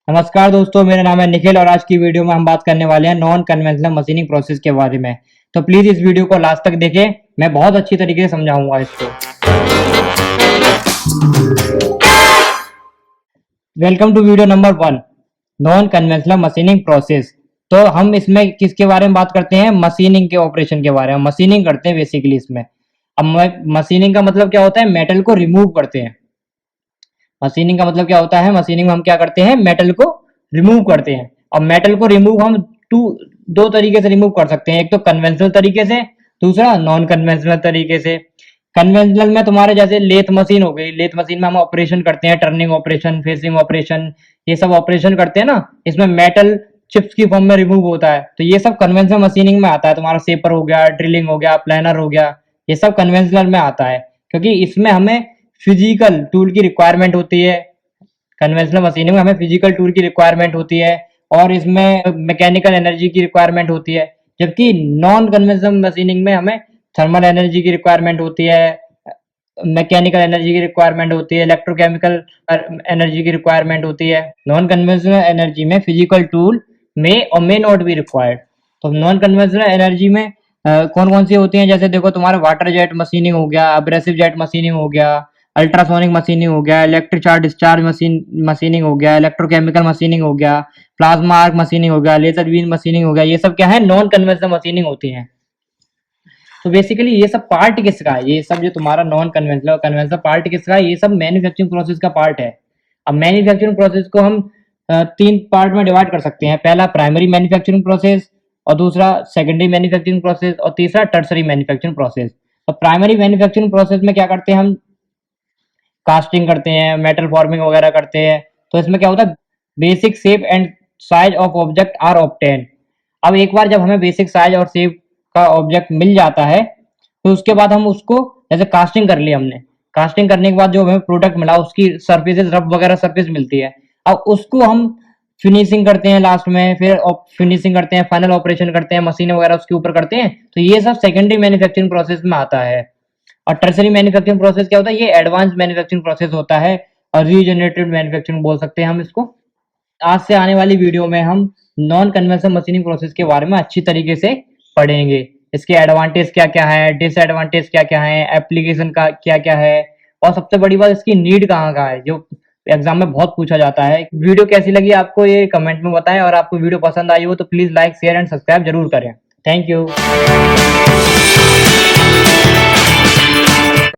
नमस्कार दोस्तों, मेरा नाम है निखिल और आज की वीडियो में हम बात करने वाले हैं नॉन कन्वेंशनल मशीनिंग प्रोसेस के बारे में। तो प्लीज इस वीडियो को लास्ट तक देखें, मैं बहुत अच्छी तरीके से समझाऊंगा इसको। Welcome to video number 1, non conventional machining process. तो हम इसमें किसके बारे में बात करते हैं? मशीनिंग के ऑपरेशन के बारे में। मशीनिंग करते हैं बेसिकली इसमें। अब मशीनिंग का मतलब क्या होता है? मेटल को रिमूव करते हैं। मशीनिंग का मतलब क्या होता है? मशीनिंग में हम क्या करते हैं? मेटल को रिमूव करते हैं। और मेटल को रिमूव हम दो तरीके से रिमूव कर सकते हैं। एक तो कन्वेंशनल तरीके से, दूसरा नॉन कन्वेंशनल तरीके से। कन्वेंशनल में तुम्हारे जैसे लेथ मशीन हो गई, लेथ मशीन में हम ऑपरेशन करते हैं, टर्निंग ऑपरेशन, फेसिंग ऑपरेशन, ये सब ऑपरेशन करते हैं ना। इसमें मेटल चिप्स की फॉर्म में रिमूव होता है, तो ये सब कन्वेंशनल मशीनिंग में आता है। तुम्हारा सेपर हो गया, ड्रिलिंग हो गया, प्लानर हो गया, ये सब कन्वेंशनल में आता है, क्योंकि इसमें हमें फिजिकल टूल की रिक्वायरमेंट होती है। कन्वेंशनल मशीनिंग में हमें फिजिकल टूल की रिक्वायरमेंट होती है और इसमें मैकेनिकल एनर्जी की रिक्वायरमेंट होती है। जबकि नॉन कन्वेंशनल मशीनिंग में हमें थर्मल एनर्जी की रिक्वायरमेंट होती है, मैकेनिकल एनर्जी की रिक्वायरमेंट होती है, इलेक्ट्रोकेमिकल एनर्जी की रिक्वायरमेंट होती है। नॉन कन्वेंशनल एनर्जी में फिजिकल टूल मे और मे नॉट बी रिक्वायर्ड। तो नॉन कन्वेंशनल एनर्जी में कौन कौन सी होती हैं? जैसे देखो, तुम्हारा वाटर जेट मशीनिंग हो गया, अब्रेसिव जेट मशीनिंग हो गया, अल्ट्रासोनिक मशीनिंग हो गया, इलेक्ट्रिक चार्ज डिस्चार्ज मशीनिंग हो गया, इलेक्ट्रोकेमिकल मशीनिंग हो गया, प्लाज्मा आर्क मशीनिंग हो गया, लेजर बीम मशीनिंग हो गया। ये सब क्या है? नॉन कन्वेंशनल मशीनिंग होती है। तो बेसिकली ये सब पार्ट किसका है? ये सब जो तुम्हारा नॉन कन्वेंशनल और कन्वेंशनल पार्ट किसका है? ये सब मैन्युफैक्चरिंग प्रोसेस का पार्ट है। अब मैन्युफैक्चरिंग प्रोसेस को हम तीन पार्ट में डिवाइड कर सकते हैं। पहला प्राइमरी मैन्युफैक्चरिंग प्रोसेस, और दूसरा सेकेंडरी मैन्युफैक्चरिंग प्रोसेस, और तीसरा टर्सरी मैन्युफैक्चरिंग प्रोसेस। तो प्राइमरी मैन्युफैक्चरिंग प्रोसेस में क्या करते हैं? हम कास्टिंग करते हैं, मेटल फॉर्मिंग वगैरह करते हैं। तो इसमें क्या होता है? Basic shape and size of object are obtain. अब एक बार जब हमें बेसिक साइज और शेप का ऑब्जेक्ट मिल जाता है, तो उसके बाद हम उसको, जैसे कास्टिंग कर ली हमने, कास्टिंग करने के बाद जो हमें प्रोडक्ट मिला, उसकी सर्फेसेस, रफ वगैरह सर्फेस मिलती है। अब उसको हम फिनिशिंग करते हैं लास्ट में, फिर फिनिशिंग करते हैं, फाइनल ऑपरेशन करते हैं, मशीन वगैरह उसके ऊपर करते हैं। तो ये सब सेकेंडरी मैन्युफैक्चरिंग प्रोसेस में आता है। और टर्सरी मैन्युफैक्चरिंग प्रोसेस क्या होता है? ये एडवांस मैन्युफैक्चरिंग प्रोसेस होता है, और रीजनरेटिव मैन्युफैक्चरिंग बोल सकते हैं हम इसको। आज से आने वाली वीडियो में हम नॉन कन्वेंशनल मशीनिंग प्रोसेस के बारे में अच्छी तरीके से पढ़ेंगे। इसके एडवांटेज क्या क्या है, डिसएडवांटेज क्या क्या है, एप्लीकेशन का क्या क्या है, और सबसे बड़ी बात, इसकी नीड कहाँ का है, जो एग्जाम में बहुत पूछा जाता है। वीडियो कैसी लगी आपको, ये कमेंट में बताएं, और आपको वीडियो पसंद आई हो तो please like, share and subscribe जरूर करें। Thank you.